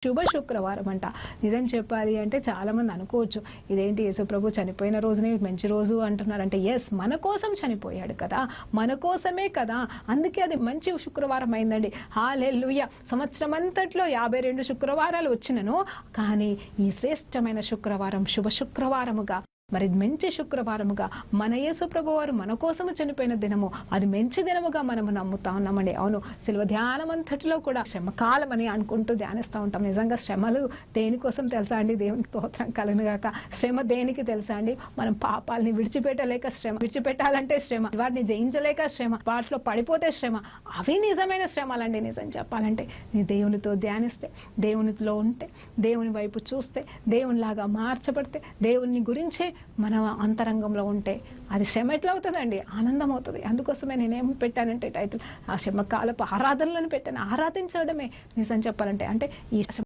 శుభ శుక్రవారం అంట. నిజం చెప్పాలి అంటే చాలా మంది అనుకోవచ్చు, ఇదేంటి యేసుప్రభు చనిపోయిన రోజునే మంచి రోజు అంటున్నారంటే, ఎస్, మన కోసం చనిపోయాడు కదా, మన కోసమే కదా, అందుకే అది మంచి శుక్రవారం అయిందండి. హల్లెలూయా. సంవత్సరం అంతట్లో 52 శుక్రవారాలు వచ్చినను, కానీ ఈ శ్రేష్టమైన శుక్రవారం శుభ శుక్రవారముగా, మరి మంచి శుక్రవారముగా, మన యేసు ప్రభు వారు మన కోసము చనిపోయిన దినము, అది మంచి దినముగా మనము నమ్ముతా ఉన్నామండి. అవును, శిలువ ధ్యానం అంతటిలో కూడా శ్రమకాలం అని అనుకుంటూ ధ్యానిస్తూ ఉంటాం. నిజంగా శ్రమలు దేనికోసం తెలుసా అండి? దేవునికి స్తోత్రం కలుగునుగాక. శ్రమ దేనికి తెలుసా అండి? మనం పాపాలని విడిచిపెట్టలేక శ్రమ, విడిచిపెట్టాలంటే శ్రమ, వాటిని జయించలేక శ్రమ, వాటిలో పడిపోతే శ్రమ. అవి నిజమైన శ్రమలండి. నిజం చెప్పాలంటే నీ దేవునితో ధ్యానిస్తే, దేవునిలో ఉంటే, దేవుని వైపు చూస్తే, దేవునిలాగా మార్చబడితే, దేవుని గురించే మన అంతరంగంలో ఉంటే అది శ్రమ ఎట్లా అవుతుందండి? ఆనందం అవుతుంది. అందుకోసమే నేనేం పెట్టానంటే టైటిల్, ఆ శ్రమకాలపు ఆరాధనలను పెట్టాను. ఆరాధించడమే నిజం చెప్పాలంటే. అంటే ఈ